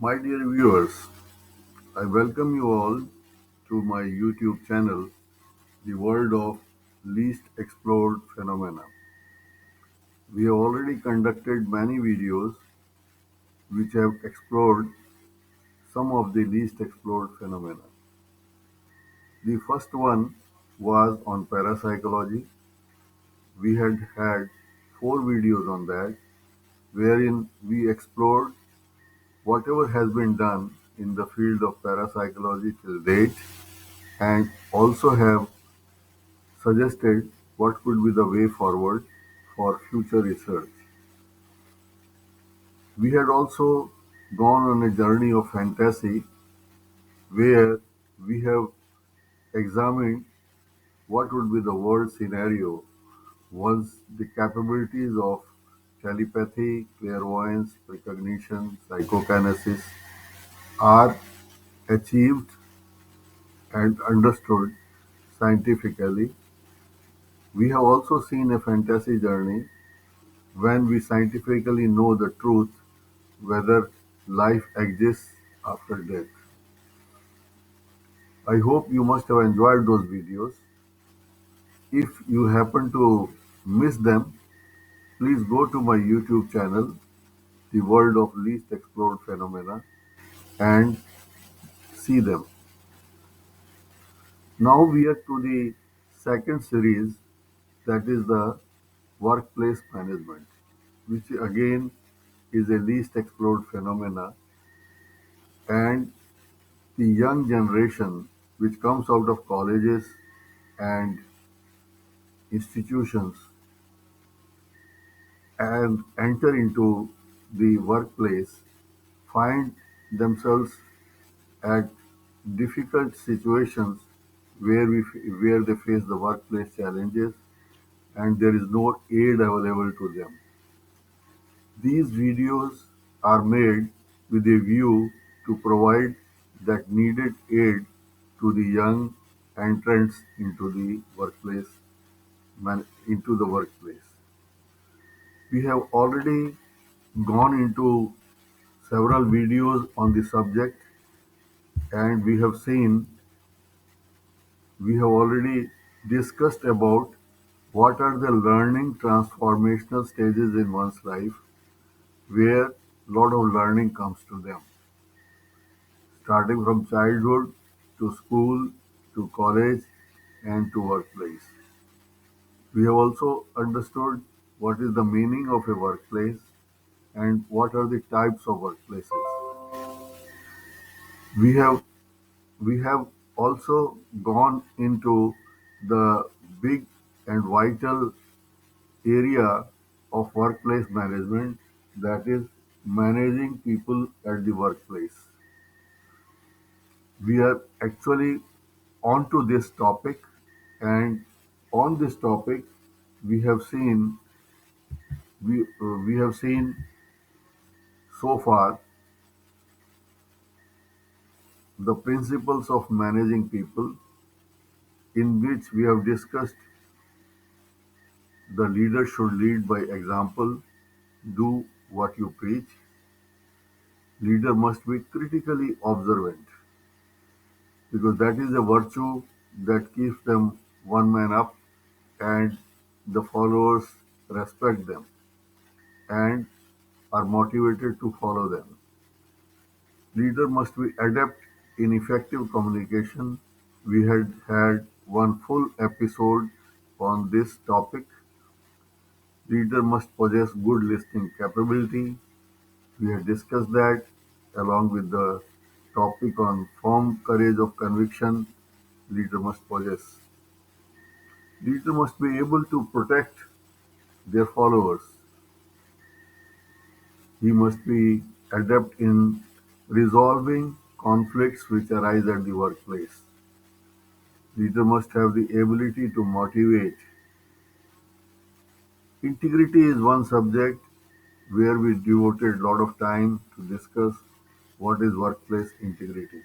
My dear viewers, I welcome you all to my YouTube channel, The World of Least Explored Phenomena. We have already conducted many videos which have explored some of the least explored phenomena. The first one was on parapsychology. We had 4 videos on that, wherein we explored whatever has been done in the field of parapsychology till date and also have suggested what could be the way forward for future research. We had also gone on a journey of fantasy where we have examined what would be the world scenario once the capabilities of telepathy, clairvoyance, precognition, psychokinesis are achieved and understood scientifically. We have also seen a fantasy journey when we scientifically know the truth whether life exists after death. I hope you must have enjoyed those videos. If you happen to miss them, please go to my YouTube channel, The World of Least Explored Phenomena, and see them. Now we are to the second series, that is the workplace management, which again is a least explored phenomena, and the young generation which comes out of colleges and institutions and enter into the workplace find themselves at difficult situations where they face the workplace challenges and there is no aid available to them. These videos are made with a view to provide that needed aid to the young entrants into the workplace. We have already gone into several videos on the subject, and we have already discussed about what are the learning transformational stages in one's life where a lot of learning comes to them, starting from childhood to school to college and to workplace. We have also understood what is the meaning of a workplace and what are the types of workplaces. We have we have also gone into the big and vital area of workplace management, that is managing people at the workplace. We are actually onto this topic, and on this topic we have seen we have seen so far the principles of managing people, in which we have discussed the leader should lead by example, do what you preach. Leader must be critically observant because that is a virtue that keeps them one man up and the followers respect them and are motivated to follow them. Leader must be adept in effective communication. We had one full episode on this topic. Leader must possess good listening capability. We had discussed that along with the topic on firm courage of conviction. Leader must possess. Leader must be able to protect their followers. He must be adept in resolving conflicts which arise at the workplace. Leader must have the ability to motivate. Integrity is one subject where we devoted a lot of time to discuss what is workplace integrity.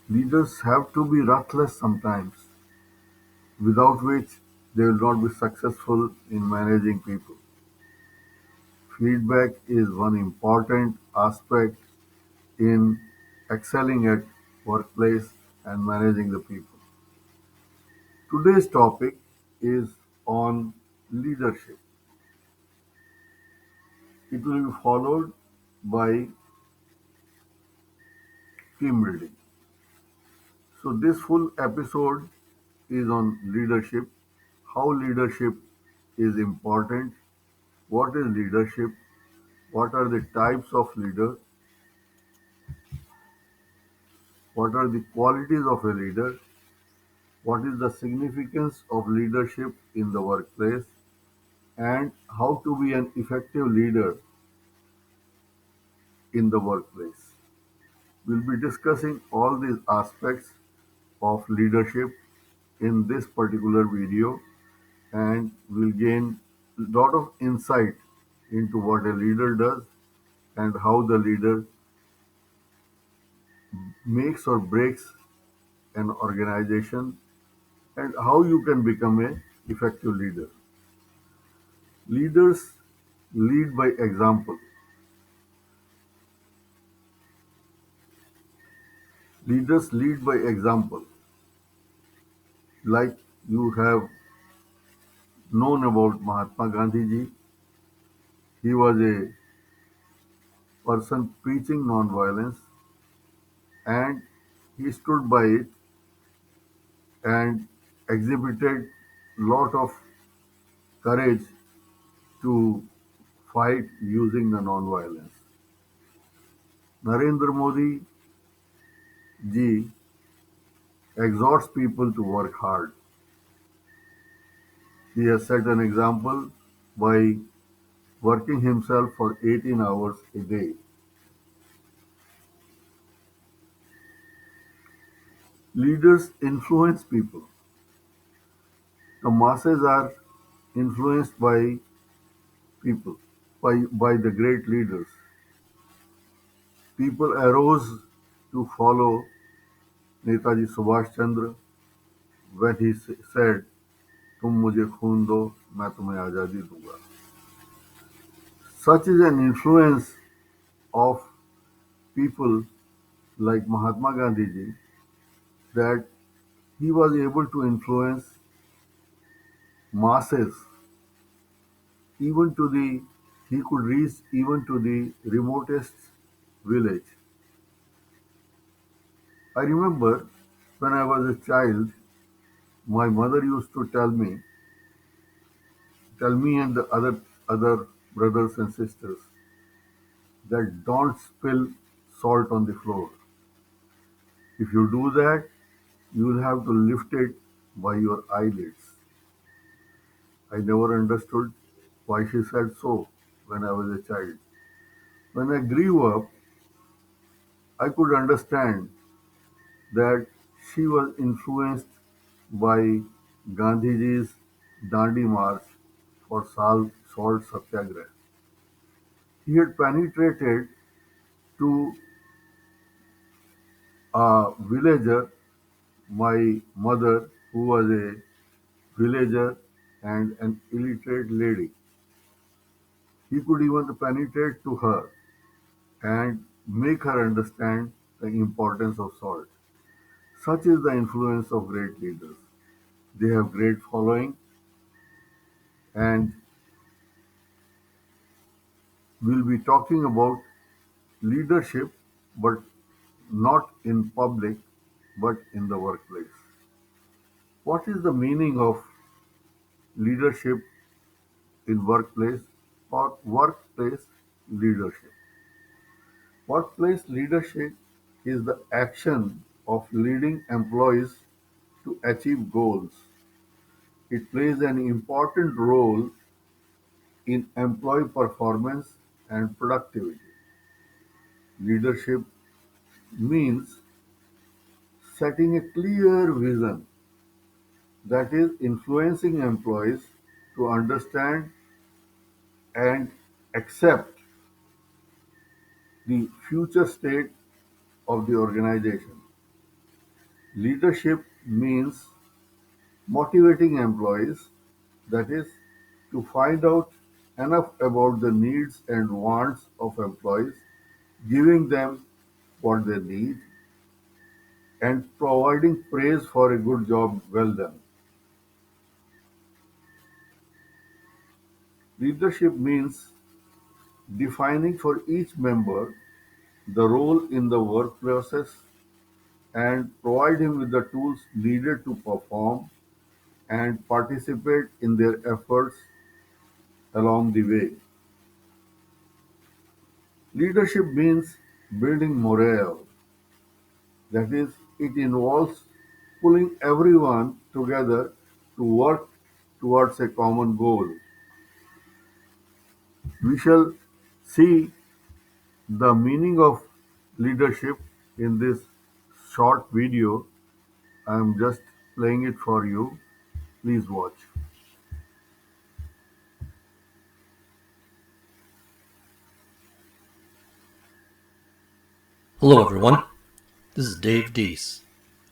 Leaders have to be ruthless sometimes, without which they will not be successful in managing people. Feedback is one important aspect in excelling at workplace and managing the people. Today's topic is on leadership. It will be followed by team building. So this full episode is on leadership, how leadership is important, what is leadership, what are the types of leader, what are the qualities of a leader, what is the significance of leadership in the workplace, and how to be an effective leader in the workplace. We'll be discussing all these aspects of leadership in this particular video, and we'll gain a lot of insight into what a leader does and how the leader makes or breaks an organization and how you can become a effective leader. Leaders lead by example. Leaders lead by example. Like you have known about Mahatma Gandhi ji, he was a person preaching non-violence and he stood by it and exhibited lot of courage to fight using the non-violence. Narendra Modi ji exhorts people to work hard. He has set an example by working himself for 18 hours a day. Leaders influence people. The masses are influenced by people, by the great leaders. People arose to follow Netaji Subhash Chandra when he said, "तुम मुझे खून दो, मैं तुम्हें आजादी दूंगा." Such is an influence of people like Mahatma Gandhi ji that he was able to influence masses even to the he could reach even to the remotest village. I remember when I was a child, my mother used to tell me and the other brothers and sisters that don't spill salt on the floor. If you do that, you will have to lift it by your eyelids. I never understood why she said so when I was a child. When I grew up, I could understand that she was influenced by Gandhiji's Dandi March for salt satyagraha. He had penetrated to a villager, my mother, who was a villager and an illiterate lady. He could even penetrate to her and make her understand the importance of salt. Such is the influence of great leaders. They have great following and we'll be talking about leadership, but not in public, but in the workplace. What is the meaning of leadership in workplace or workplace leadership? Workplace leadership is the action of leading employees to achieve goals. It plays an important role in employee performance and productivity. Leadership means setting a clear vision that is influencing employees to understand and accept the future state of the organization. Leadership means motivating employees, that is, to find out enough about the needs and wants of employees, giving them what they need, and providing praise for a good job well done. Leadership means defining for each member the role in the work process and provide him with the tools needed to perform and participate in their efforts along the way. Leadership means building morale, that is, it involves pulling everyone together to work towards a common goal. We shall see the meaning of leadership in this short video. I am just playing it for you. Please watch. Hello everyone, this is Dave Deese,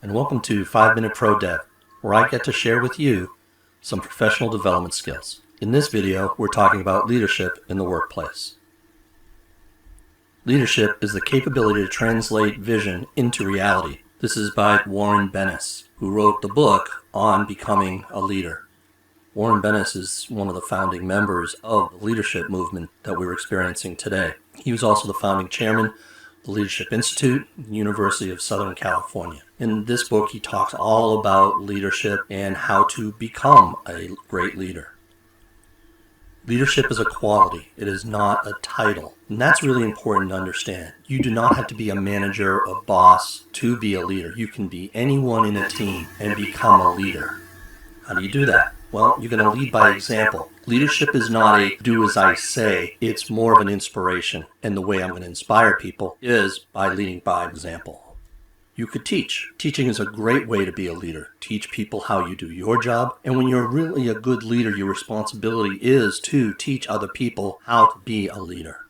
and welcome to 5 Minute Pro Dev, where I get to share with you some professional development skills. In this video, we're talking about leadership in the workplace. Leadership is the capability to translate vision into reality. This is by Warren Bennis, who wrote the book on becoming a leader. Warren Bennis is one of the founding members of the leadership movement that we're experiencing today. He was also the founding chairman of the Leadership Institute, University of Southern California. In this book, he talks all about leadership and how to become a great leader. Leadership is a quality. It is not a title. And that's really important to understand. You do not have to be a manager, a boss to be a leader. You can be anyone in a team and become a leader. How do you do that? Well, you're going to lead by example. Leadership is not a do as I say. It's more of an inspiration. And the way I'm going to inspire people is by leading by example. You could teach. Teaching is a great way to be a leader. Teach people how you do your job. And when you're really a good leader, your responsibility is to teach other people how to be a leader.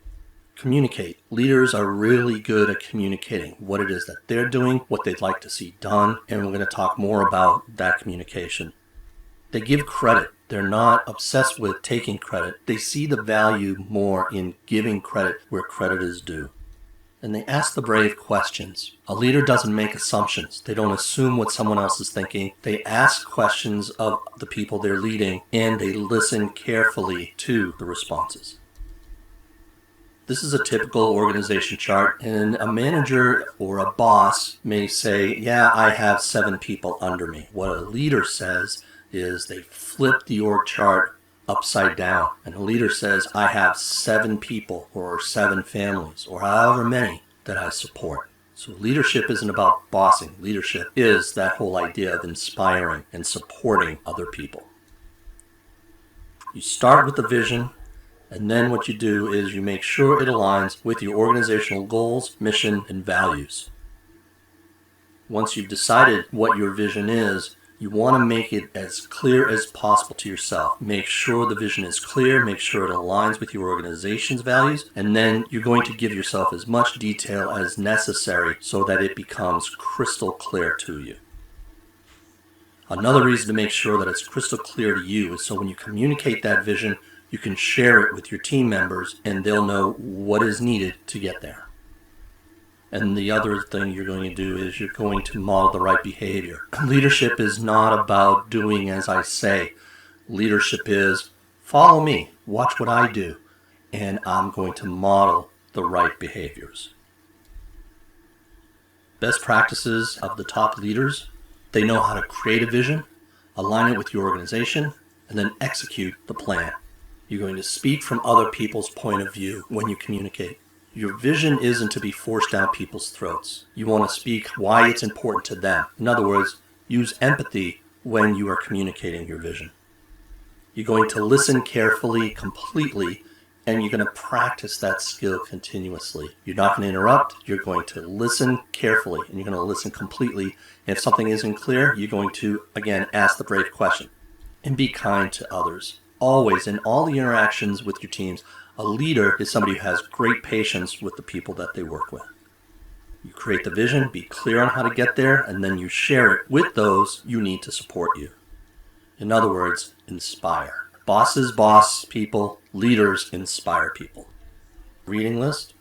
Communicate. Leaders are really good at communicating what it is that they're doing, what they'd like to see done, and we're going to talk more about that communication. They give credit. They're not obsessed with taking credit. They see the value more in giving credit where credit is due. And they ask the brave questions. A leader doesn't make assumptions. They don't assume what someone else is thinking. They ask questions of the people they're leading, and they listen carefully to the responses. This is a typical organization chart, and a manager or a boss may say, yeah, I have 7 people under me. What a leader says is they flip the org chart upside down, and a leader says, I have 7 people or 7 families or however many that I support. So leadership isn't about bossing. Leadership is that whole idea of inspiring and supporting other people. You start with the vision, and then what you do is you make sure it aligns with your organizational goals, mission, and values. Once you've decided what your vision is, you want to make it as clear as possible to yourself. Make sure the vision is clear, make sure it aligns with your organization's values, and then you're going to give yourself as much detail as necessary so that it becomes crystal clear to you. Another reason to make sure that it's crystal clear to you is so when you communicate that vision, you can share it with your team members and they'll know what is needed to get there. And the other thing you're going to do is you're going to model the right behavior. Leadership is not about doing as I say. Leadership is follow me, watch what I do, and I'm going to model the right behaviors. Best practices of the top leaders, they know how to create a vision, align it with your organization, and then execute the plan. You're going to speak from other people's point of view when you communicate. Your vision isn't to be forced down people's throats. You want to speak why it's important to them. In other words, use empathy when you are communicating your vision. You're going to listen carefully, completely, and you're going to practice that skill continuously. You're not going to interrupt. You're going to listen carefully, and you're going to listen completely. And if something isn't clear, you're going to, again, ask the brave question. And be kind to others. Always, in all the interactions with your teams, a leader is somebody who has great patience with the people that they work with. You create the vision, be clear on how to get there, and then you share it with those you need to support you. In other words, inspire. Bosses boss people, leaders inspire people. Reading list.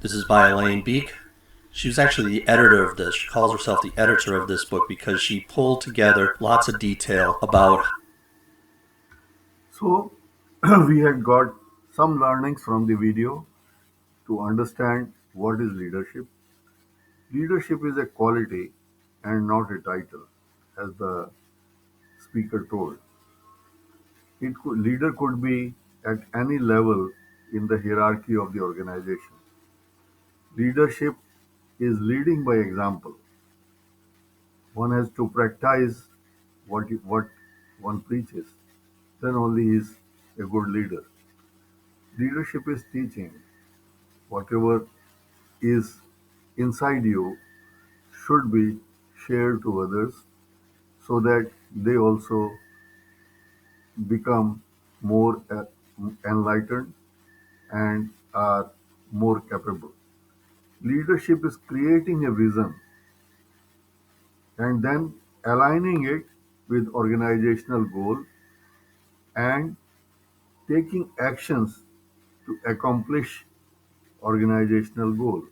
This is by Elaine Beek. She was actually the editor of this. She calls herself the editor of this book because she pulled together lots of detail about. So, we had got some learnings from the video to understand what is leadership. Leadership is a quality and not a title, as the speaker told. Leader could be at any level in the hierarchy of the organization. Leadership is leading by example. One has to practice what one preaches. Then only is a good leader. Leadership is teaching. Whatever is inside you should be shared to others so that they also become more enlightened and are more capable. Leadership is creating a vision and then aligning it with organizational goal and taking actions to accomplish organizational goal.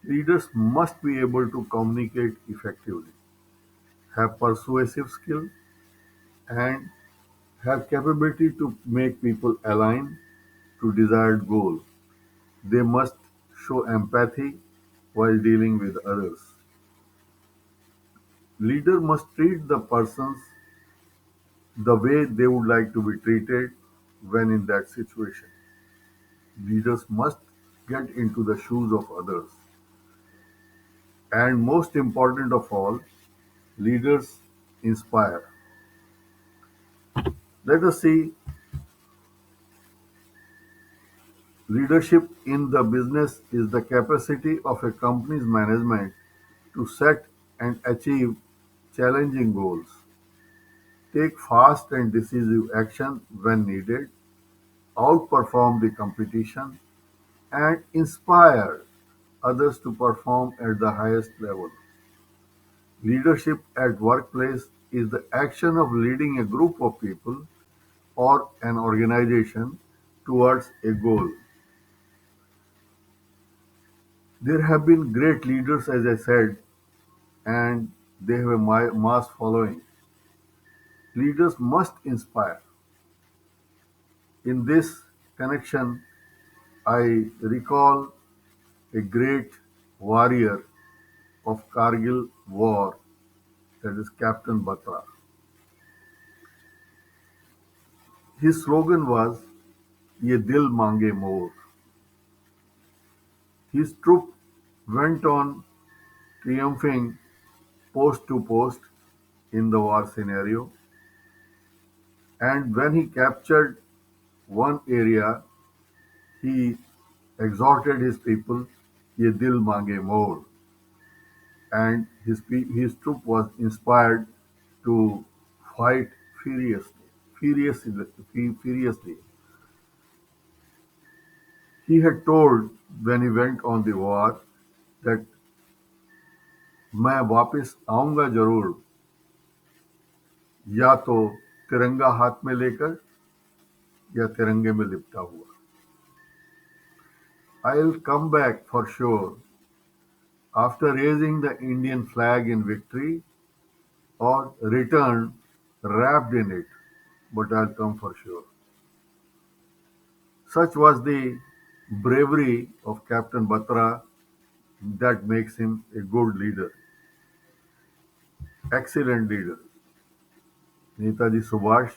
Leaders must be able to communicate effectively, have persuasive skill, and have capability to make people align to desired goal. They must show empathy while dealing with others. Leader must treat the persons the way they would like to be treated when in that situation. Leaders must get into the shoes of others. And most important of all, leaders inspire. Let us see leadership in the business is the capacity of a company's management to set and achieve challenging goals, take fast and decisive action when needed, outperform the competition, and inspire others to perform at the highest level. Leadership at workplace is the action of leading a group of people or an organization towards a goal. There have been great leaders, as I said, and they have a mass following. Leaders must inspire. In this connection, I recall a great warrior of Kargil war, that is Captain Batra. His slogan was "Ye dil mange more." His troop went on triumphing post to post in the war scenario, and when he captured one area, he exhorted his people, "Ye dil mange more," and his troop was inspired to fight furiously. Furiously. He had told when he went on the war that मैं वापस आऊंगा जरूर या तो तिरंगा हाथ में लेकर या तिरंगे में लिपटा हुआ. I'll come back for sure after raising the Indian flag in victory or return wrapped in it, but I'll come for sure. Such was the bravery of Captain Batra that makes him a good leader, excellent leader. Netaji Subhash,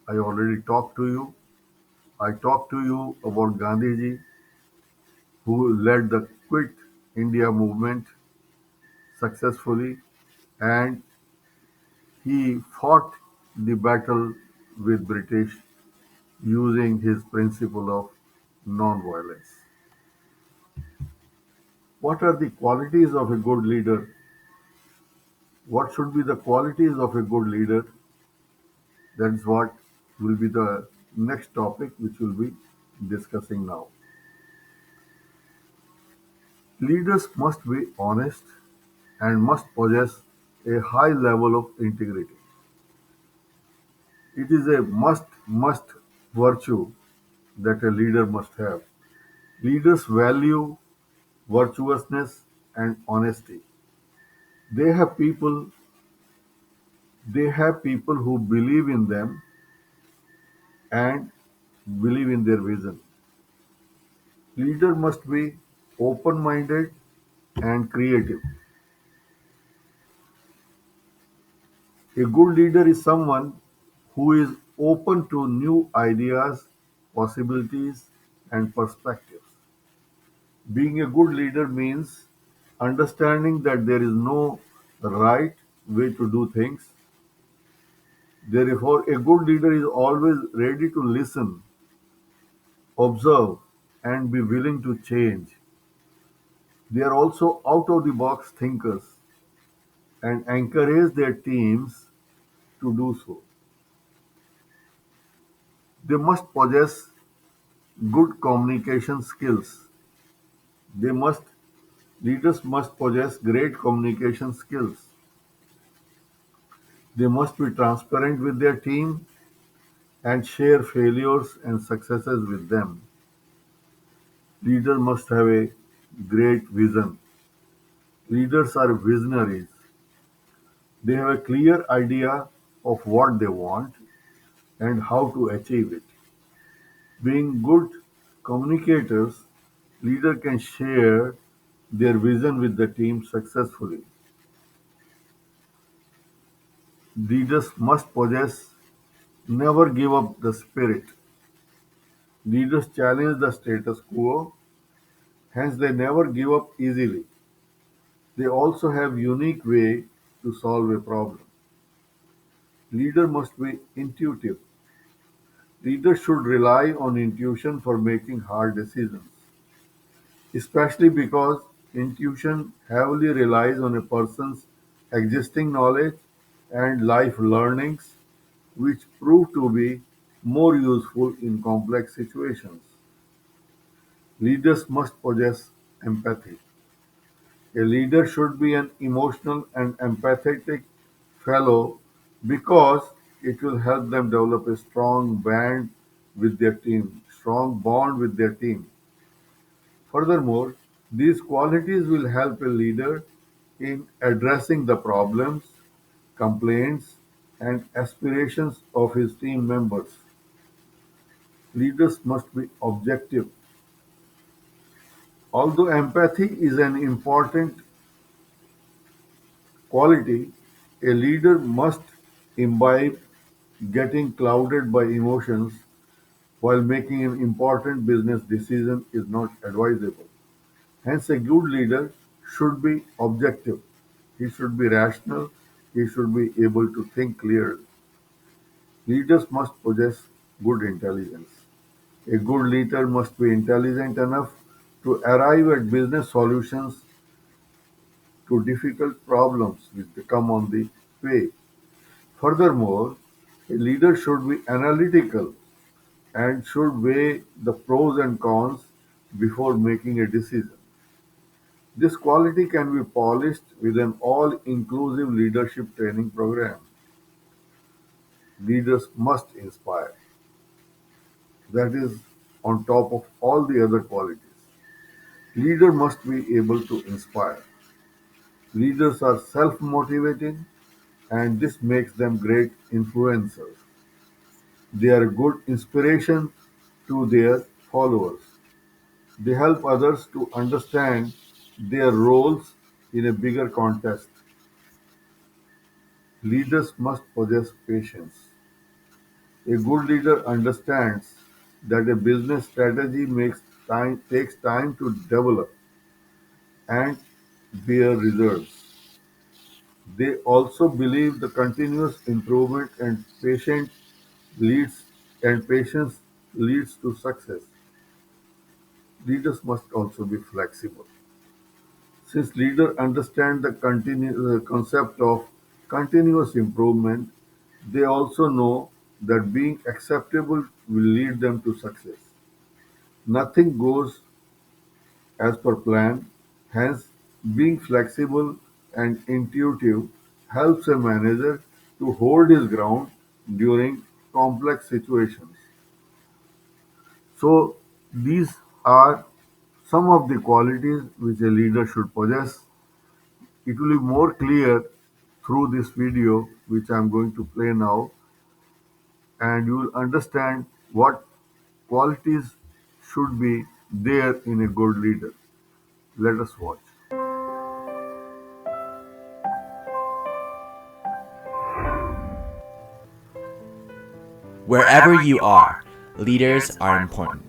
I already talked to you. I talked to you about Gandhiji, who led the Quit India movement successfully, and he fought the battle with British using his principle of non-violence. What are the qualities of a good leader? What should be the qualities of a good leader? That is what will be the next topic which we'll be discussing now. Leaders must be honest and must possess a high level of integrity. It is a must virtue that a leader must have. Leaders value virtuousness and honesty. They have people they have people who believe in them and believe in their vision. Leader must be open-minded and creative. A good leader is someone who is open to new ideas, possibilities, and perspectives. Being a good leader means understanding that there is no right way to do things. Therefore, a good leader is always ready to listen, observe, and be willing to change. They are also out of the box thinkers and encourage their teams to do so. They must possess good communication skills. They must Leaders must possess great communication skills. They must be transparent with their team and share failures and successes with them. Leaders must have a great vision. Leaders are visionaries. They have a clear idea of what they want and how to achieve it. Being good communicators, leaders can share their vision with the team successfully. Leaders must possess never give up the spirit. Leaders challenge the status quo, hence they never give up easily. They also have unique way to solve a problem. Leader must be intuitive. Leaders should rely on intuition for making hard decisions, especially because intuition heavily relies on a person's existing knowledge and life learnings, which prove to be more useful in complex situations. Leaders must possess empathy. A leader should be an emotional and empathetic fellow because it will help them develop a strong bond with their team. Furthermore, these qualities will help a leader in addressing the problems, complaints, and aspirations of his team members. Leaders must be objective. Although empathy is an important quality, a leader must imbibe getting clouded by emotions while making an important business decision is not advisable. Hence, a good leader should be objective. He should be rational. He should be able to think clearly. Leaders must possess good intelligence. A good leader must be intelligent enough to arrive at business solutions to difficult problems which come on the way. Furthermore, a leader should be analytical and should weigh the pros and cons before making a decision. This quality can be polished with an all-inclusive leadership training program. Leaders must inspire. That is on top of all the other qualities. Leader must be able to inspire. Leaders are self-motivating and this makes them great influencers. They are good inspiration to their followers. They help others to understand their roles in a bigger context. Leaders must possess patience. A good leader understands that a business strategy takes time to develop and bear results. They also believe the continuous improvement leads patience leads to success. Leaders must also be flexible. Since leaders understand the concept of continuous improvement, they also know that being acceptable will lead them to success. Nothing goes as per plan, hence, being flexible and intuitive helps a manager to hold his ground during complex situations. So, these are some of the qualities which a leader should possess. It will be more clear through this video, which I am going to play now, and you will understand what qualities should be there in a good leader. Let us watch. Wherever you are, leaders are important.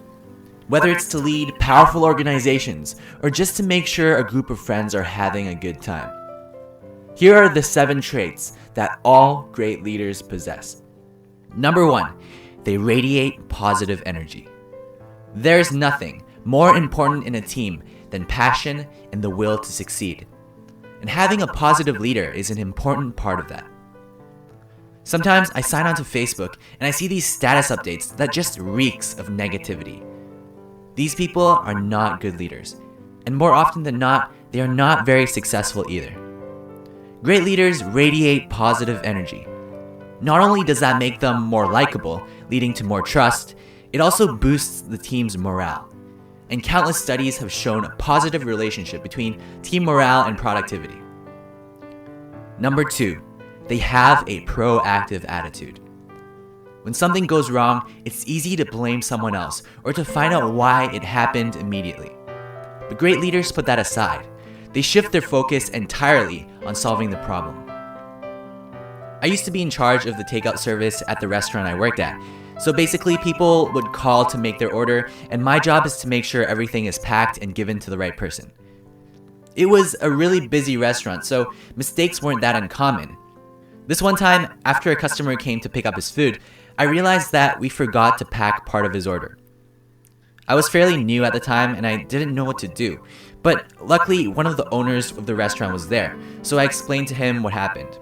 Whether it's to lead powerful organizations or just to make sure a group of friends are having a good time. Here are the 7 traits that all great leaders possess. Number 1, they radiate positive energy. There's nothing more important in a team than passion and the will to succeed. And having a positive leader is an important part of that. Sometimes I sign onto Facebook and I see these status updates that just reeks of negativity. These people are not good leaders, and more often than not, they are not very successful either. Great leaders radiate positive energy. Not only does that make them more likable, leading to more trust, it also boosts the team's morale. And countless studies have shown a positive relationship between team morale and productivity. Number 2, they have a proactive attitude. When something goes wrong, it's easy to blame someone else or to find out why it happened immediately. But great leaders put that aside. They shift their focus entirely on solving the problem. I used to be in charge of the takeout service at the restaurant I worked at. So basically, people would call to make their order, and my job is to make sure everything is packed and given to the right person. It was a really busy restaurant, so mistakes weren't that uncommon. This one time, after a customer came to pick up his food, I realized that we forgot to pack part of his order. I was fairly new at the time and I didn't know what to do, but luckily one of the owners of the restaurant was there, so I explained to him what happened.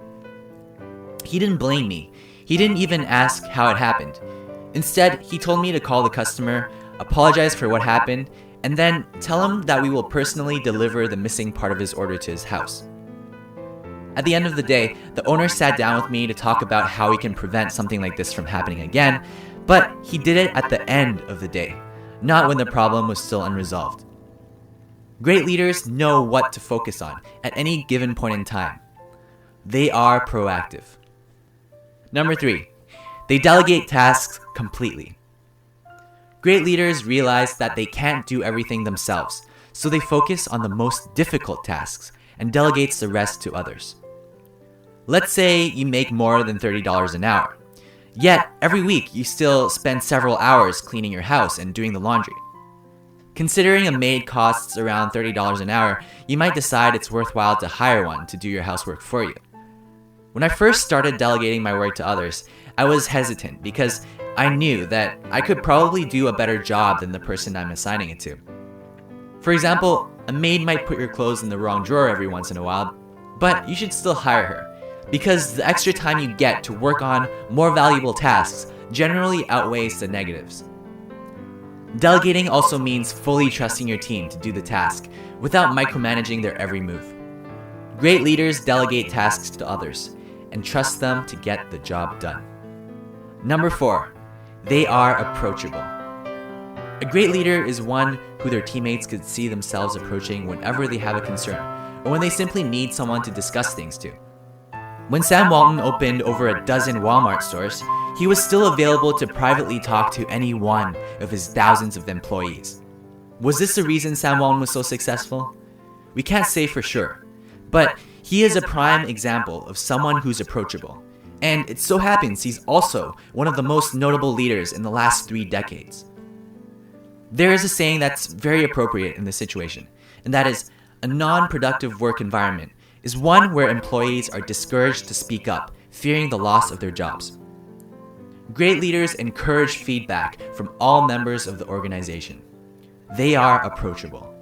He didn't blame me. He didn't even ask how it happened. Instead, he told me to call the customer, apologize for what happened, and then tell him that we will personally deliver the missing part of his order to his house. At the end of the day, the owner sat down with me to talk about how we can prevent something like this from happening again, but he did it at the end of the day, not when the problem was still unresolved. Great leaders know what to focus on at any given point in time. They are proactive. Number 3, they delegate tasks completely. Great leaders realize that they can't do everything themselves, so they focus on the most difficult tasks and delegates the rest to others. Let's say you make more than $30 an hour, yet every week you still spend several hours cleaning your house and doing the laundry. Considering a maid costs around $30 an hour, you might decide it's worthwhile to hire one to do your housework for you. When I first started delegating my work to others, I was hesitant because I knew that I could probably do a better job than the person I'm assigning it to. For example, a maid might put your clothes in the wrong drawer every once in a while, but you should still hire her, because the extra time you get to work on more valuable tasks generally outweighs the negatives. Delegating also means fully trusting your team to do the task without micromanaging their every move. Great leaders delegate tasks to others and trust them to get the job done. Number 4, they are approachable. A great leader is one who their teammates could see themselves approaching whenever they have a concern or when they simply need someone to discuss things to. When Sam Walton opened over a dozen Walmart stores, he was still available to privately talk to any one of his thousands of employees. Was this the reason Sam Walton was so successful? We can't say for sure, but he is a prime example of someone who's approachable. And it so happens he's also one of the most notable leaders in the last 3 decades. There is a saying that's very appropriate in this situation, and that is, a non-productive work environment is one where employees are discouraged to speak up, fearing the loss of their jobs. Great leaders encourage feedback from all members of the organization. They are approachable.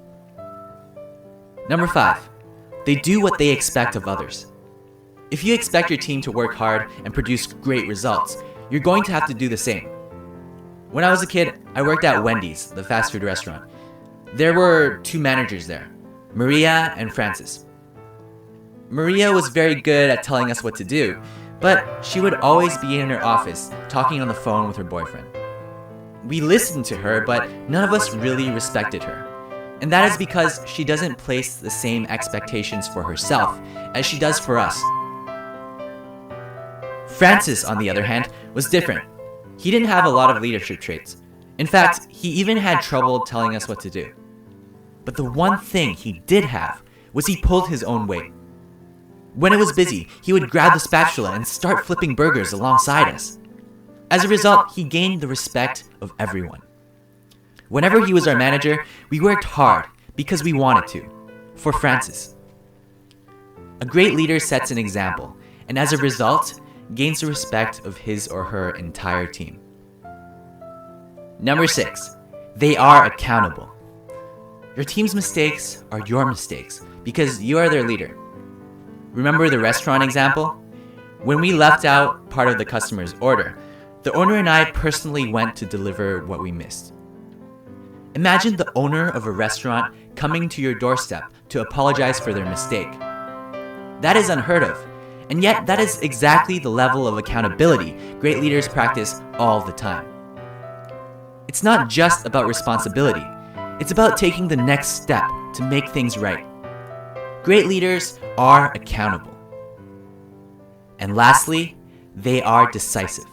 Number 5, they do what they expect of others. If you expect your team to work hard and produce great results, you're going to have to do the same. When I was a kid, I worked at Wendy's, the fast food restaurant. There were 2 managers there, Maria and Francis. Maria was very good at telling us what to do, But she would always be in her office talking on the phone with her boyfriend. We listened to her, but none of us really respected her. And that is because she doesn't place the same expectations for herself as she does for us. Francis, on the other hand, was different. He didn't have a lot of leadership traits. In fact, he even had trouble telling us what to do. But the one thing he did have was he pulled his own weight. When it was busy, he would grab the spatula and start flipping burgers alongside us. As a result, he gained the respect of everyone. Whenever he was our manager, we worked hard because we wanted to, for Francis. A great leader sets an example, and as a result, gains the respect of his or her entire team. Number 6, they are accountable. Your team's mistakes are your mistakes because you are their leader. Remember the restaurant example? When we left out part of the customer's order, the owner and I personally went to deliver what we missed. Imagine the owner of a restaurant coming to your doorstep to apologize for their mistake. That is unheard of, and yet that is exactly the level of accountability great leaders practice all the time. It's not just about responsibility, it's about taking the next step to make things right. Great leaders are accountable. And lastly, they are decisive.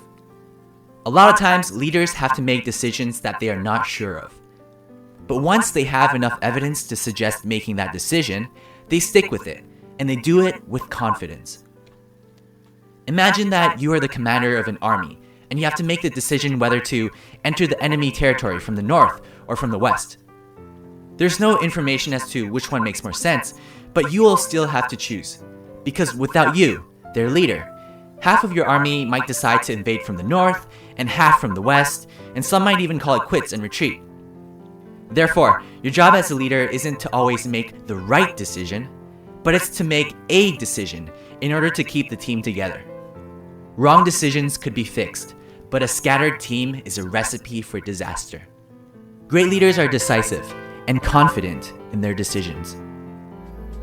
A lot of times, leaders have to make decisions that they are not sure of. But once they have enough evidence to suggest making that decision, they stick with it, and they do it with confidence. Imagine that you are the commander of an army, and you have to make the decision whether to enter the enemy territory from the north or from the west. There's no information as to which one makes more sense, but you will still have to choose. Because without you, their leader, half of your army might decide to invade from the north and half from the west, and some might even call it quits and retreat. Therefore, your job as a leader isn't to always make the right decision, but it's to make a decision in order to keep the team together. Wrong decisions could be fixed, but a scattered team is a recipe for disaster. Great leaders are decisive and confident in their decisions.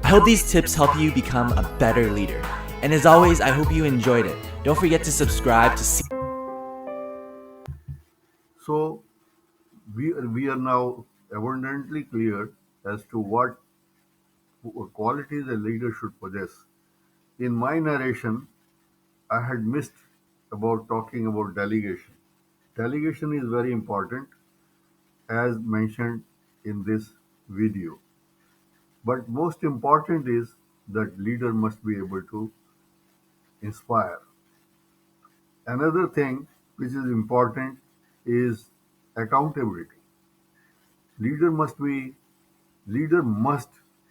I hope these tips help you become a better leader. And as always, I hope you enjoyed it. Don't forget to subscribe to see. So we are now abundantly clear as to what qualities a leader should possess. In my narration, I had missed about talking about delegation. Delegation is very important as mentioned in this video. But most important is that leader must be able to inspire. Another thing which is important is accountability. Leader must be leader must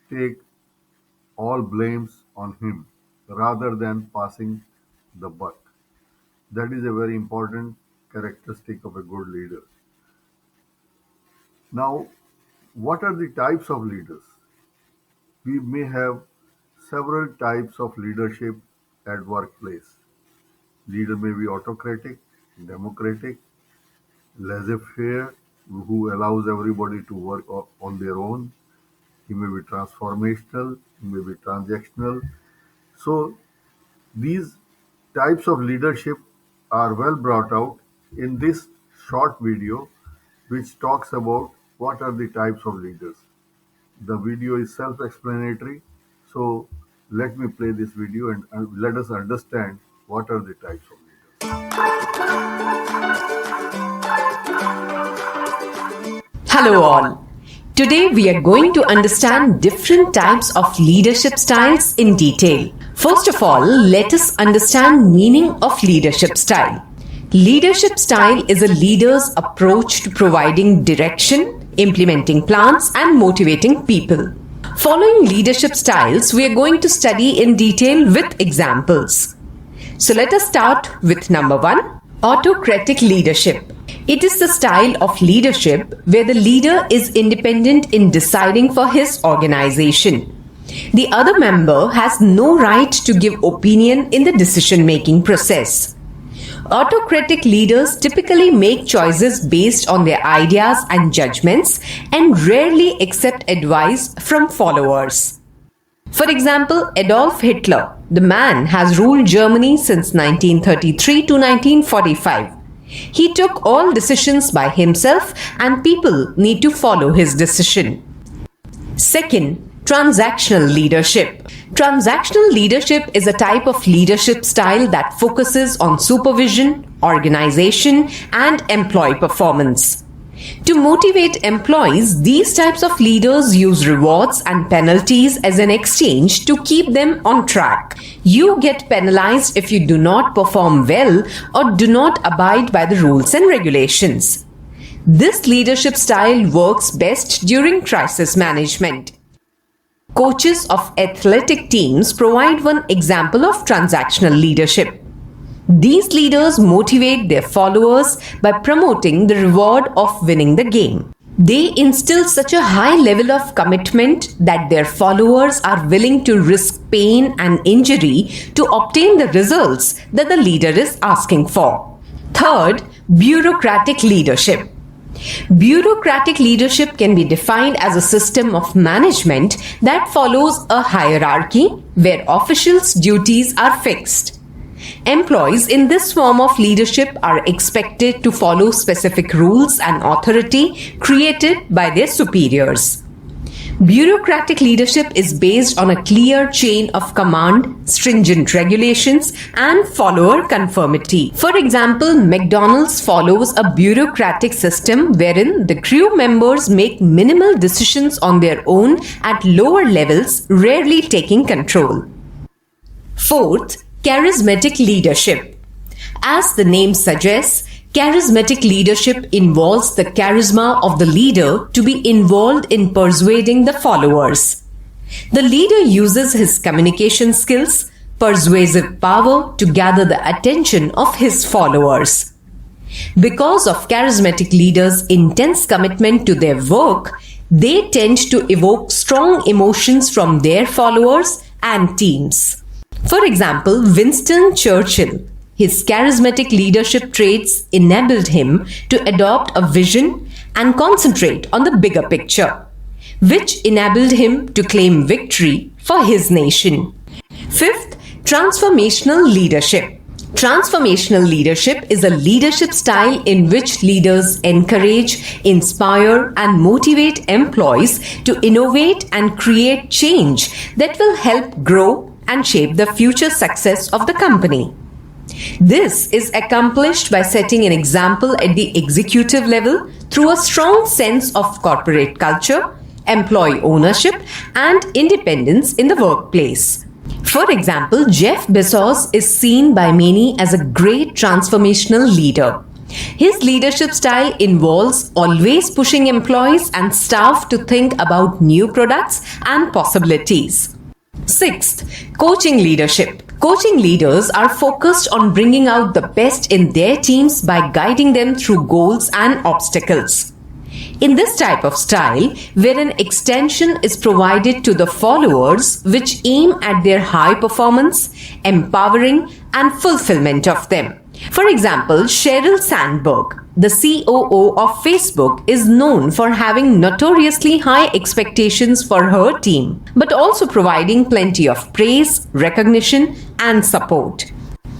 take all blames on him rather than passing the buck. That is a very important characteristic of a good leader. Now, what are the types of leaders? We may have several types of leadership at workplace. Leader may be autocratic, democratic, laissez-faire, who allows everybody to work on their own. He may be transformational, he may be transactional. So these types of leadership are well brought out in this short video, which talks about what are the types of leaders. The video is self-explanatory, so let me play this video and let us understand what are the types of leaders. Hello all. Today we are going to understand different types of leadership styles in detail. First of all, let us understand meaning of leadership style. Leadership style is a leader's approach to providing direction, implementing plans, and motivating people. Following leadership styles, we are going to study in detail with examples. So let us start with number 1, autocratic leadership. It is the style of leadership where the leader is independent in deciding for his organization. The other member has no right to give opinion in the decision-making process. Autocratic leaders typically make choices based on their ideas and judgments and rarely accept advice from followers. For example, Adolf Hitler, the man has ruled Germany since 1933 to 1945. He took all decisions by himself and people need to follow his decision. Second, transactional leadership. Transactional leadership is a type of leadership style that focuses on supervision, organization, and employee performance. To motivate employees, these types of leaders use rewards and penalties as an exchange to keep them on track. You get penalized if you do not perform well or do not abide by the rules and regulations. This leadership style works best during crisis management. Coaches of athletic teams provide one example of transactional leadership. These leaders motivate their followers by promoting the reward of winning the game. They instill such a high level of commitment that their followers are willing to risk pain and injury to obtain the results that the leader is asking for. Third, bureaucratic leadership. Bureaucratic leadership can be defined as a system of management that follows a hierarchy where officials' duties are fixed. Employees in this form of leadership are expected to follow specific rules and authority created by their superiors. Bureaucratic leadership is based on a clear chain of command, stringent regulations, and follower conformity. For example, McDonald's follows a bureaucratic system wherein the crew members make minimal decisions on their own at lower levels, rarely taking control. Fourth, charismatic leadership. As the name suggests, charismatic leadership involves the charisma of the leader to be involved in persuading the followers. The leader uses his communication skills, persuasive power to gather the attention of his followers. Because of charismatic leaders' intense commitment to their work, they tend to evoke strong emotions from their followers and teams. For example, Winston Churchill. His charismatic leadership traits enabled him to adopt a vision and concentrate on the bigger picture, which enabled him to claim victory for his nation. Fifth, transformational leadership. Transformational leadership is a leadership style in which leaders encourage, inspire, and motivate employees to innovate and create change that will help grow and shape the future success of the company. This is accomplished by setting an example at the executive level through a strong sense of corporate culture, employee ownership, and independence in the workplace. For example, Jeff Bezos is seen by many as a great transformational leader. His leadership style involves always pushing employees and staff to think about new products and possibilities. Sixth, coaching leadership. Coaching leaders are focused on bringing out the best in their teams by guiding them through goals and obstacles. In this type of style, where an extension is provided to the followers which aim at their high performance, empowering, and fulfillment of them. For example, Sheryl Sandberg, the COO of Facebook, is known for having notoriously high expectations for her team, but also providing plenty of praise, recognition, and support.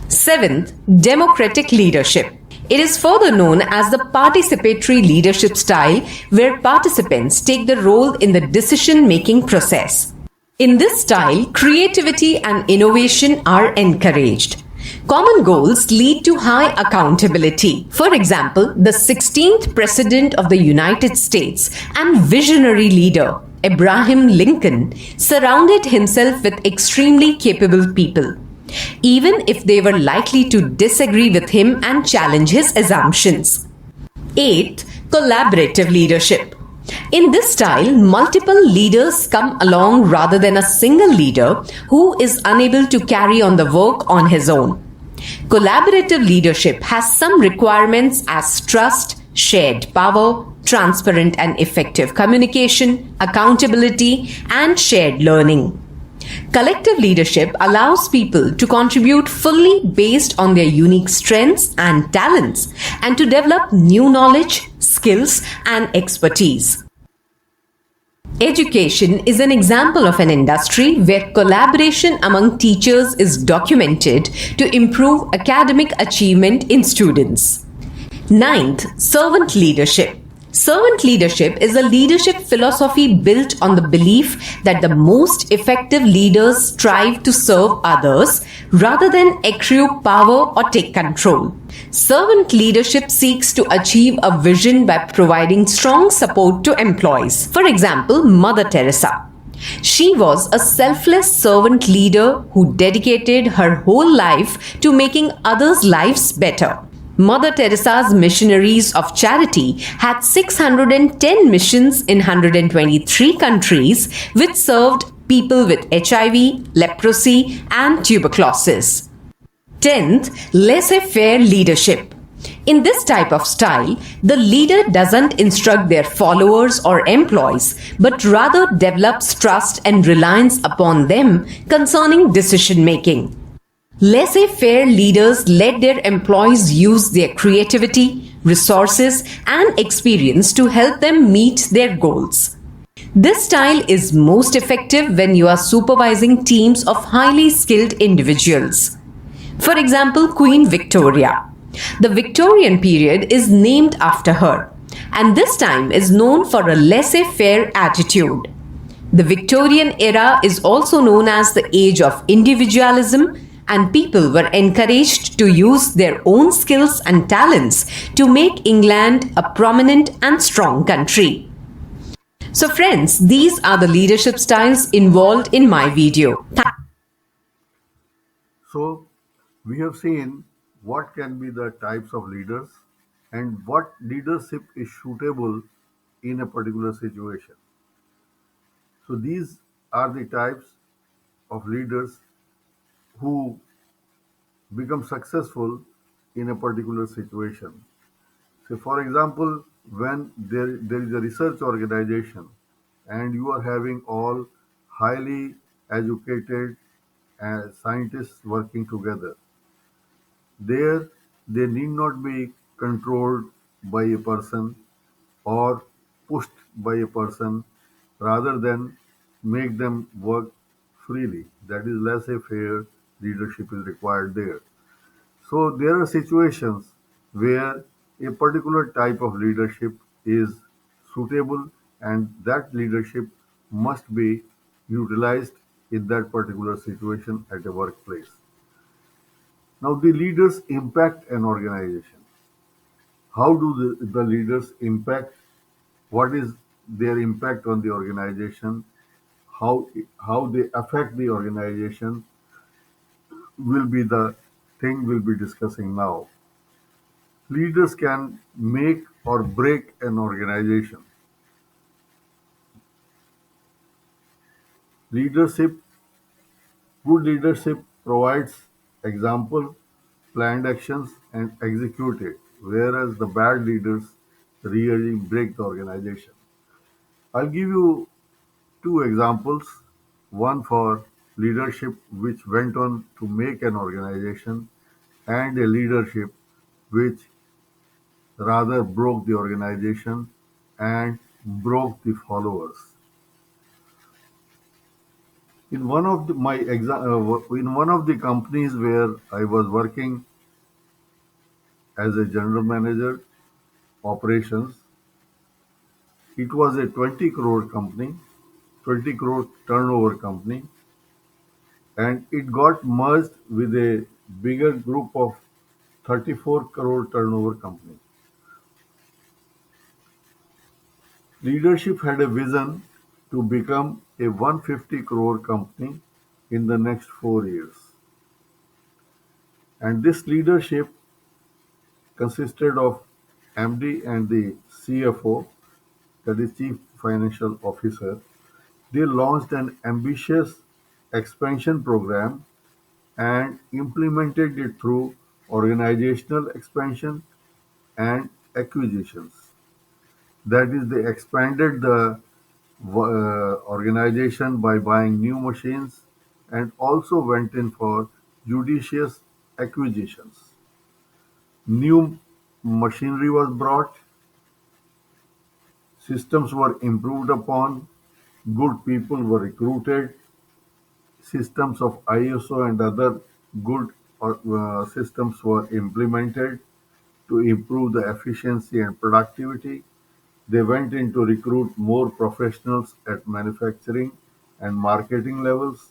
Seventh, democratic leadership. It is further known as the participatory leadership style, where participants take the role in the decision-making process. In this style, creativity and innovation are encouraged. Common goals lead to high accountability. For example, the 16th President of the United States and visionary leader, Abraham Lincoln, surrounded himself with extremely capable people, even if they were likely to disagree with him and challenge his assumptions. Eighth, collaborative leadership. In this style, multiple leaders come along rather than a single leader who is unable to carry on the work on his own. Collaborative leadership has some requirements as trust, shared power, transparent and effective communication, accountability, and shared learning. Collective leadership allows people to contribute fully based on their unique strengths and talents and to develop new knowledge, skills, and expertise. Education is an example of an industry where collaboration among teachers is documented to improve academic achievement in students. Ninth, servant leadership. Servant leadership is a leadership philosophy built on the belief that the most effective leaders strive to serve others rather than accrue power or take control. Servant leadership seeks to achieve a vision by providing strong support to employees. For example, Mother Teresa. She was a selfless servant leader who dedicated her whole life to making others' lives better. Mother Teresa's missionaries of charity had 610 missions in 123 countries, which served people with HIV, leprosy, and tuberculosis. 10th, laissez faire leadership. In this type of style, the leader doesn't instruct their followers or employees, but rather develops trust and reliance upon them concerning decision making. Laissez faire leaders let their employees use their creativity, resources, and experience to help them meet their goals. This style is most effective when you are supervising teams of highly skilled individuals. For example, Queen Victoria. The Victorian period is named after her, and this time is known for a laissez faire attitude. The Victorian era is also known as the age of individualism, and people were encouraged to use their own skills and talents to make England a prominent and strong country. So friends, these are the leadership styles involved in my video. So, we have seen what can be the types of leaders and what leadership is suitable in a particular situation. So, these are the types of leaders who become successful in a particular situation. So, for example, when there is a research organization and you are having all highly educated scientists working together, there they need not be controlled by a person or pushed by a person, rather than make them work freely. That is laissez-faire leadership is required there. So there are situations where a particular type of leadership is suitable, and that leadership must be utilized in that particular situation at a workplace. Now, the leaders impact an organization. How do the leaders impact? What is their impact on the organization? How they affect the organization will be the thing we'll be discussing now. Leaders can make or break an organization. Leadership, good leadership provides example, planned actions, and execute it, whereas the bad leaders really break the organization. I'll give you two examples, one for leadership which went on to make an organization, and a leadership which rather broke the organization and broke the followers. In one of the companies where I was working as a general manager, operations, it was a 20 crore company, 20 crore turnover company, and it got merged with a bigger group of 34 crore turnover company. Leadership had a vision to become a 150 crore company in the next 4 years. And this leadership consisted of MD and the CFO, that is Chief Financial Officer. They launched an ambitious expansion program and implemented it through organizational expansion and acquisitions. That is, they expanded the organization by buying new machines and also went in for judicious acquisitions. New machinery was brought, systems were improved upon, Good people were recruited, systems of ISO and other good systems were implemented to improve the efficiency and productivity. They went in to recruit more professionals at manufacturing and marketing levels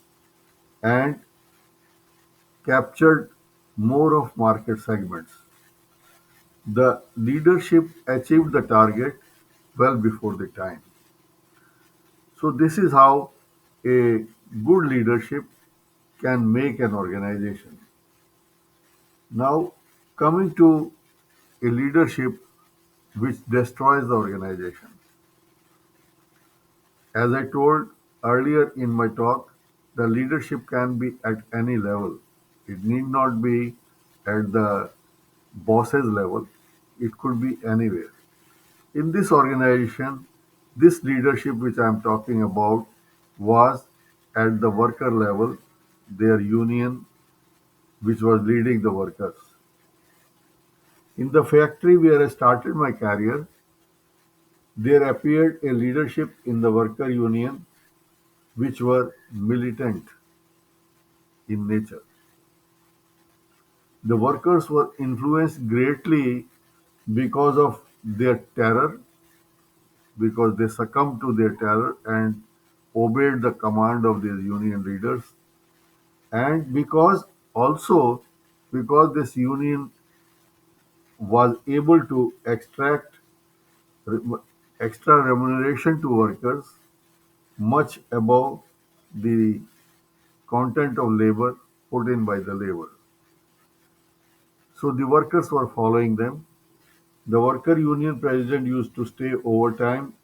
and captured more of market segments. The leadership achieved the target well before the time. So, this is how a good leadership can make an organization. Now, coming to a leadership which destroys the organization. As I told earlier in my talk, the leadership can be at any level. It need not be at the boss's level, it could be anywhere. In this organization, this leadership which I am talking about was at the worker level, their union which was leading the workers. In the factory where I started my career, there appeared a leadership in the worker union which were militant in nature. The workers were influenced greatly because of their terror, because they succumbed to their terror and obeyed the command of their union leaders, and because also because this union was able to extract re- extra remuneration to workers much above the content of labor put in by the labor. So the workers were following them. The worker union president used to stay overtime.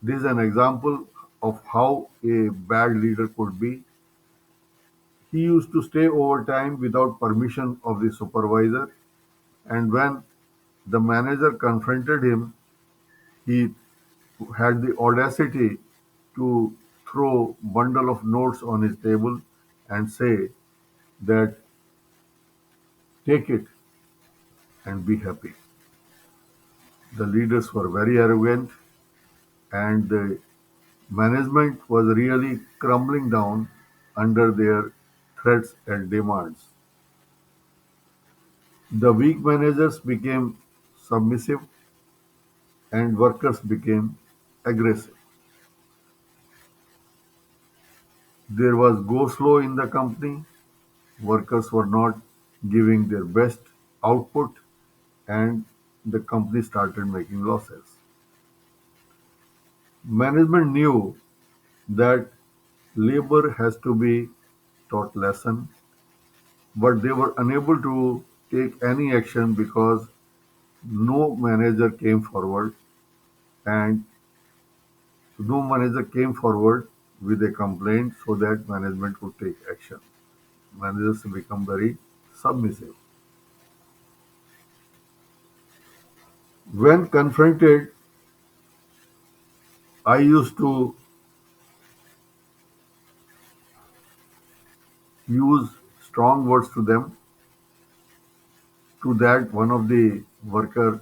This is an example of how a bad leader could be. He used to stay overtime without permission of the supervisor, and when the manager confronted him, he had the audacity to throw bundle of notes on his table and say that take it and be happy. The leaders were very arrogant and the management was really crumbling down under their threats and demands. The weak managers became submissive and workers became aggressive. There was go slow in the company, workers were not giving their best output, and the company started making losses. Management knew that labor has to be taught lesson, but they were unable to take any action because no manager came forward and no manager came forward with a complaint so that management could take action. Managers become very submissive. When confronted, I used to use strong words to them. To that, one of the worker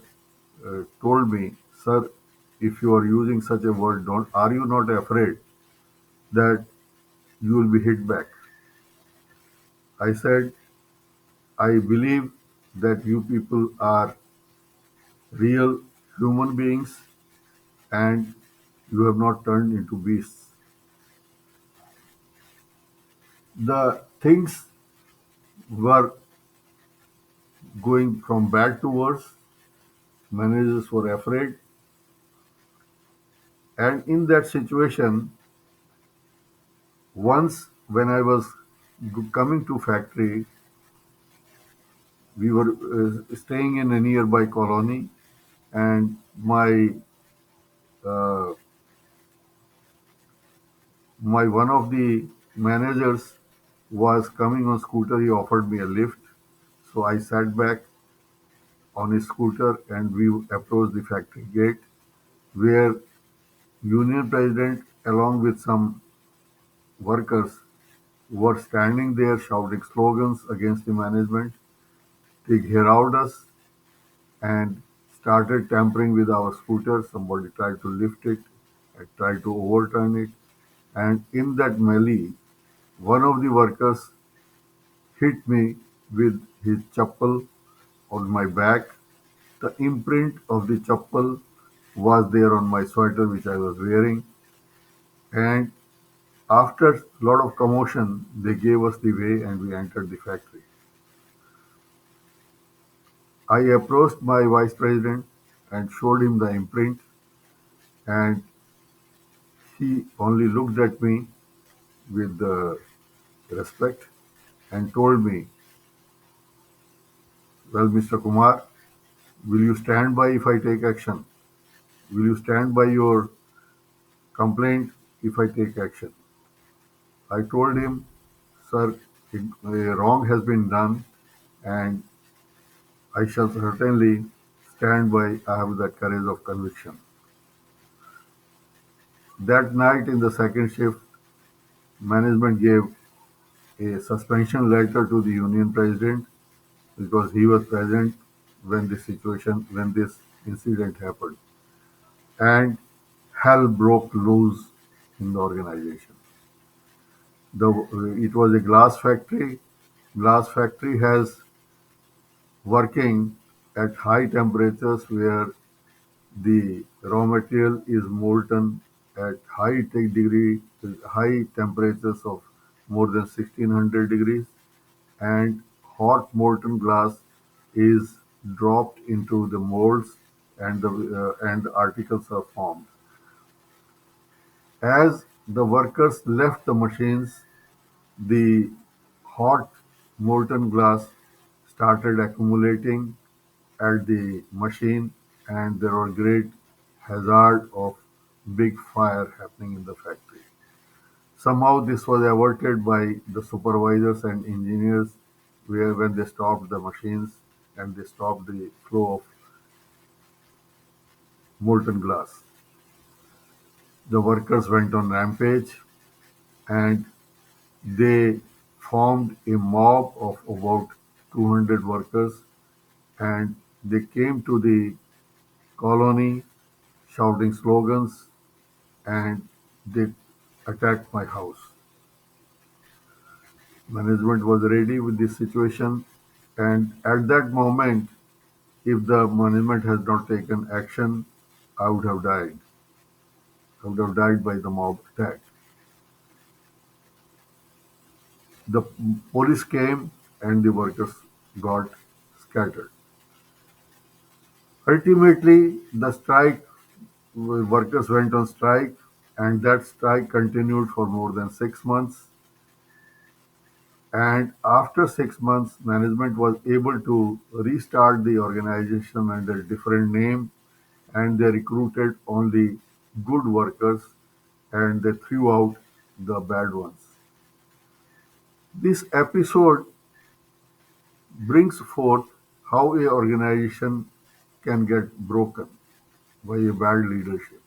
told me, "Sir, if you are using such a word, don't are you not afraid that you will be hit back?" I said, "I believe that you people are real human beings and you have not turned into beasts." The things were going from bad to worse. Managers were afraid, and in that situation, once when I was coming to factory, we were staying in a nearby colony, and uh, my one of the managers was coming on scooter. He offered me a lift, so I sat back on his scooter and we approached the factory gate, where union president along with some workers were standing there shouting slogans against the management. They heralded us and started tampering with our scooter. Somebody tried to lift it. I tried to overturn it, and in that melee, one of the workers hit me with his chappal on my back. The imprint of the chappal was there on my sweater which I was wearing, and after a lot of commotion, they gave us the way and we entered the factory. I approached my vice president and showed him the imprint, and he only looked at me with respect and told me, "Well, Mr. Kumar, will you stand by if I take action? Will you stand by your complaint if I take action?" I told him, "Sir, a wrong has been done, and I shall certainly stand by. I have that courage of conviction." That night in the second shift, management gave a suspension letter to the union president because he was present when this incident happened, and hell broke loose in the organization. It was a glass factory. Glass factory has working at high temperatures where the raw material is molten at high temperatures of more than 1600 degrees, and hot molten glass is dropped into the molds, and the articles are formed. As the workers left the machines, the hot molten glass started accumulating at the machine, and there were great hazard of big fire happening in the factory. Somehow this was averted by the supervisors and engineers where when they stopped the machines and they stopped the flow of molten glass. The workers went on rampage, and they formed a mob of about 200 workers, and they came to the colony shouting slogans, and they attacked my house. Management was ready with this situation, and at that moment, if the management has not taken action, I would have died. I would have died by the mob attack. The police came and the workers got scattered. Ultimately, the strike workers went on strike, and that strike continued for more than 6 months. And after 6 months, management was able to restart the organization under a different name, and they recruited only good workers and they threw out the bad ones. This episode brings forth how a organization can get broken by a bad leadership.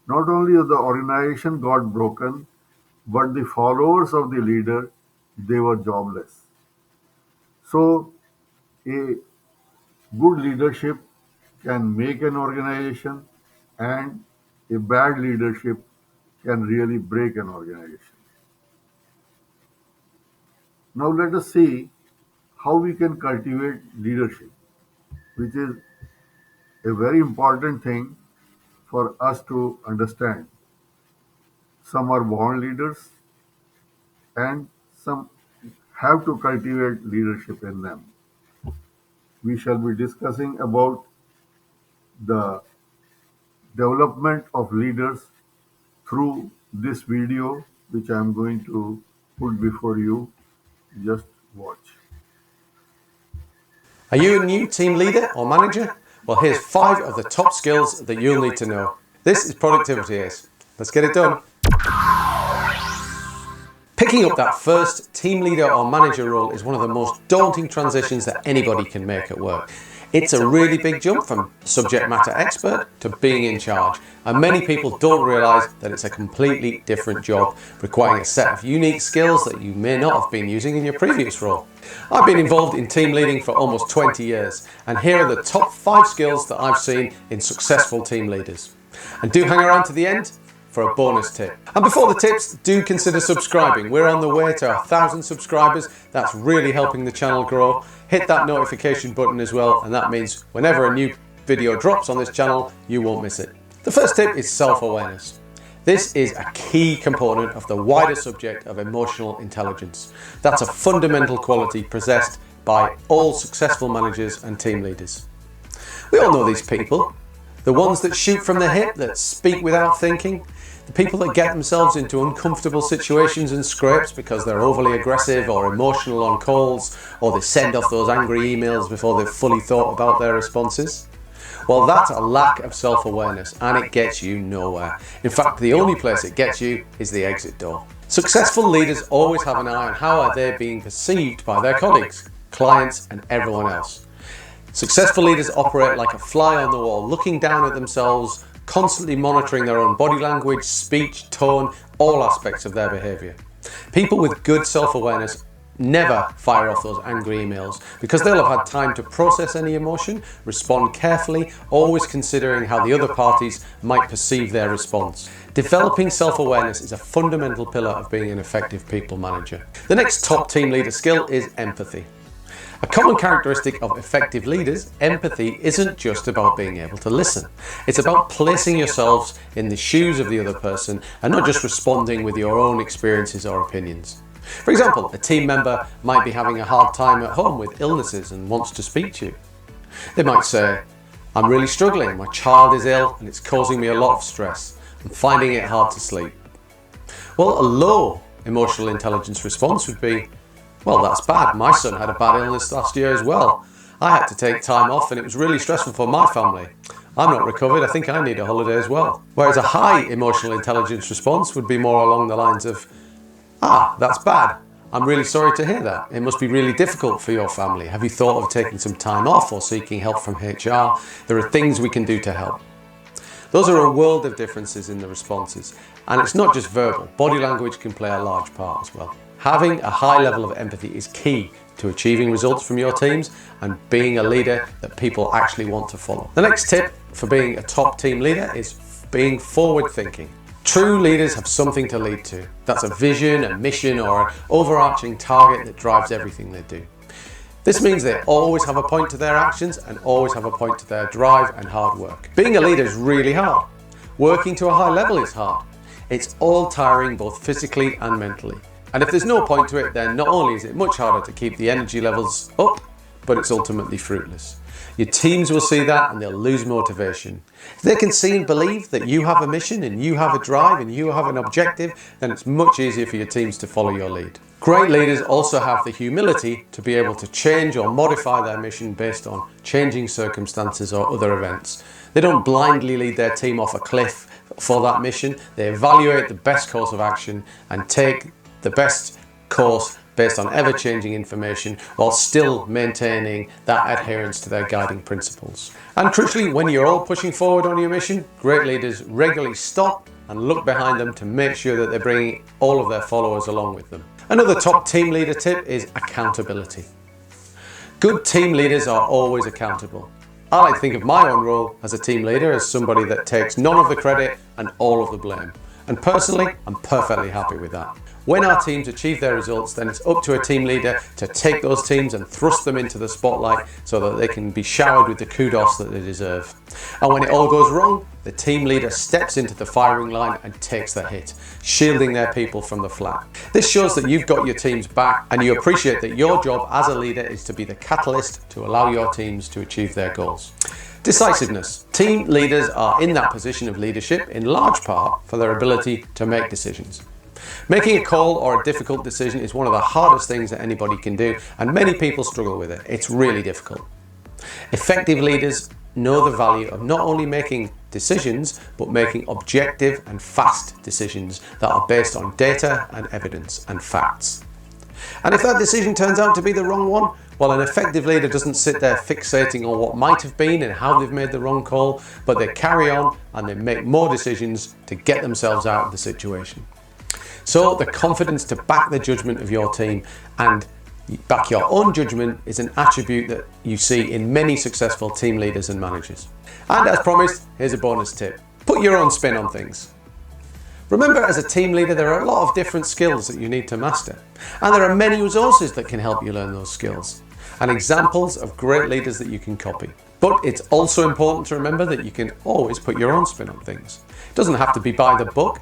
Not only the organization got broken, but the followers of the leader, they were jobless. So a good leadership can make an organization, and a bad leadership can really break an organization. Now let us see how we can cultivate leadership, which is a very important thing for us to understand. Some are born leaders, and some have to cultivate leadership in them. We shall be discussing about the development of leaders through this video, which I am going to put before you. Just watch. Are you a new team leader or manager? Well, here's 5 of the top skills that you'll need to know. This is Productivity Ace. Let's get it done. Picking up that first team leader or manager role is one of the most daunting transitions that anybody can make at work. It's a really big jump from subject matter expert to being in charge, and many people don't realise that it's a completely different job, requiring a set of unique skills that you may not have been using in your previous role. I've been involved in team leading for almost 20 years, and here are the top 5 skills that I've seen in successful team leaders. And do hang around to the end, for a bonus tip. And before the tips, do consider subscribing. We're on the way to 1,000 subscribers. That's really helping the channel grow. Hit that notification button as well, and that means whenever a new video drops on this channel, you won't miss it. The first tip is self-awareness. This is a key component of the wider subject of emotional intelligence. That's a fundamental quality possessed by all successful managers and team leaders. We all know these people. The ones that shoot from the hip, that speak without thinking. The people that get themselves into uncomfortable situations and scrapes because they're overly aggressive or emotional on calls, or they send off those angry emails before they've fully thought about their responses. Well, that's a lack of self-awareness, and it gets you nowhere. In fact, the only place it gets you is the exit door. Successful leaders always have an eye on how are they being perceived by their colleagues, clients, and everyone else. Successful leaders operate like a fly on the wall, looking down at themselves, constantly monitoring their own body language, speech, tone, all aspects of their behavior. People with good self-awareness never fire off those angry emails because they'll have had time to process any emotion, respond carefully, always considering how the other parties might perceive their response. Developing self-awareness is a fundamental pillar of being an effective people manager. The next top team leader skill is empathy. A common characteristic of effective leaders, empathy isn't just about being able to listen. It's about placing yourselves in the shoes of the other person and not just responding with your own experiences or opinions. For example, a team member might be having a hard time at home with illnesses and wants to speak to you. They might say, "I'm really struggling, my child is ill and it's causing me a lot of stress. I'm finding it hard to sleep." Well, a low emotional intelligence response would be, "Well, that's bad. My son had a bad illness last year as well. I had to take time off and it was really stressful for my family. I'm not recovered. I think I need a holiday as well." Whereas a high emotional intelligence response would be more along the lines of, "That's bad. I'm really sorry to hear that. It must be really difficult for your family. Have you thought of taking some time off or seeking help from HR? There are things we can do to help." Those are a world of differences in the responses. And it's not just verbal. Body language can play a large part as well. Having a high level of empathy is key to achieving results from your teams and being a leader that people actually want to follow. The next tip for being a top team leader is being forward thinking. True leaders have something to lead to. That's a vision, a mission, or an overarching target that drives everything they do. This means they always have a point to their actions and always have a point to their drive and hard work. Being a leader is really hard. Working to a high level is hard. It's all tiring both physically and mentally. And if there's no point to it, then not only is it much harder to keep the energy levels up, but it's ultimately fruitless. Your teams will see that and they'll lose motivation. If they can see and believe that you have a mission and you have a drive and you have an objective, then it's much easier for your teams to follow your lead. Great leaders also have the humility to be able to change or modify their mission based on changing circumstances or other events. They don't blindly lead their team off a cliff for that mission. They evaluate the best course of action and take the best course based on ever-changing information while still maintaining that adherence to their guiding principles. And crucially, when you're all pushing forward on your mission, great leaders regularly stop and look behind them to make sure that they're bringing all of their followers along with them. Another top team leader tip is accountability. Good team leaders are always accountable. I like to think of my own role as a team leader as somebody that takes none of the credit and all of the blame. And personally, I'm perfectly happy with that. When our teams achieve their results, then it's up to a team leader to take those teams and thrust them into the spotlight so that they can be showered with the kudos that they deserve. And when it all goes wrong, the team leader steps into the firing line and takes the hit, shielding their people from the flak. This shows that you've got your teams back and you appreciate that your job as a leader is to be the catalyst to allow your teams to achieve their goals. Decisiveness. Team leaders are in that position of leadership in large part for their ability to make decisions. Making a call or a difficult decision is one of the hardest things that anybody can do, and many people struggle with it. It's really difficult. Effective leaders know the value of not only making decisions, but making objective and fast decisions that are based on data and evidence and facts. And if that decision turns out to be the wrong one, well, an effective leader doesn't sit there fixating on what might have been and how they've made the wrong call, but they carry on and they make more decisions to get themselves out of the situation. So the confidence to back the judgment of your team and back your own judgment is an attribute that you see in many successful team leaders and managers. And as promised, here's a bonus tip. Put your own spin on things. Remember, as a team leader, there are a lot of different skills that you need to master, and there are many resources that can help you learn those skills, and examples of great leaders that you can copy. But it's also important to remember that you can always put your own spin on things. It doesn't have to be by the book.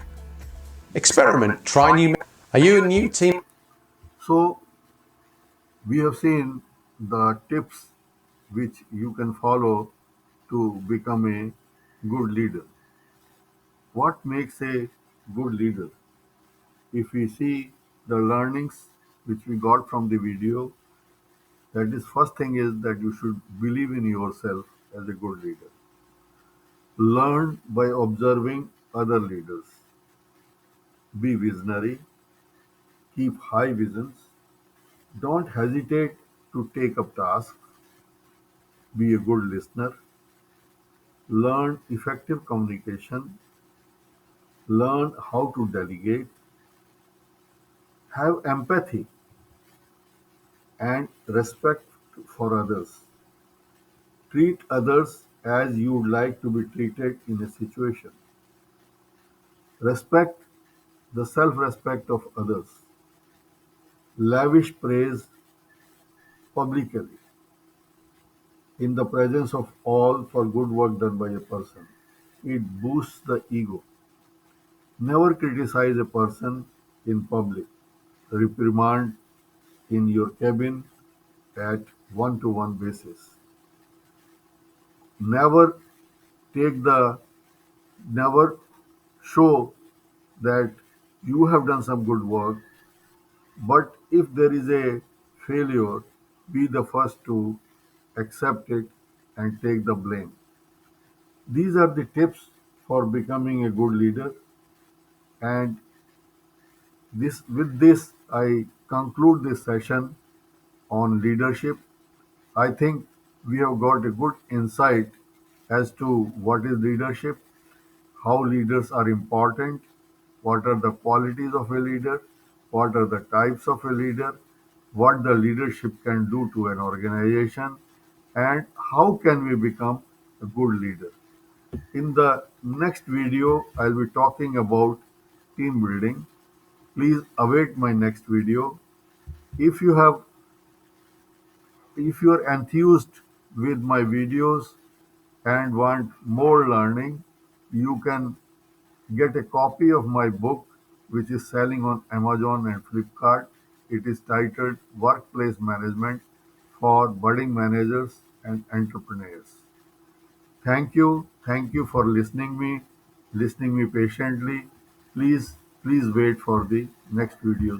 Experiment, try new. Are you a new team? So, we have seen the tips which you can follow to become a good leader. What makes a good leader? If we see the learnings which we got from the video, that is first thing is that you should believe in yourself as a good leader. Learn by observing other leaders. Be visionary, keep high visions, don't hesitate to take up tasks, be a good listener, learn effective communication, learn how to delegate, have empathy and respect for others. Treat others as you would like to be treated in a situation. Respect the self-respect of others. Lavish praise publicly in the presence of all for good work done by a person. It boosts the ego. Never criticize a person in public. Reprimand in your cabin at one-to-one basis. Never take the never show that you have done some good work, but if there is a failure, be the first to accept it and take the blame. These are the tips for becoming a good leader, and this I conclude this session on leadership. I think we have got a good insight as to what is leadership, how leaders are important, what are the qualities of a leader, what are the types of a leader, what the leadership can do to an organization, and how can we become a good leader. In the next video, I'll be talking about team building. Please await my next video. If you have if you are enthused with my videos and want more learning, you can get a copy of my book, which is selling on Amazon and Flipkart. It is titled Workplace Management for Budding Managers and Entrepreneurs. Thank you. Thank you for listening me patiently. Please wait for the next videos.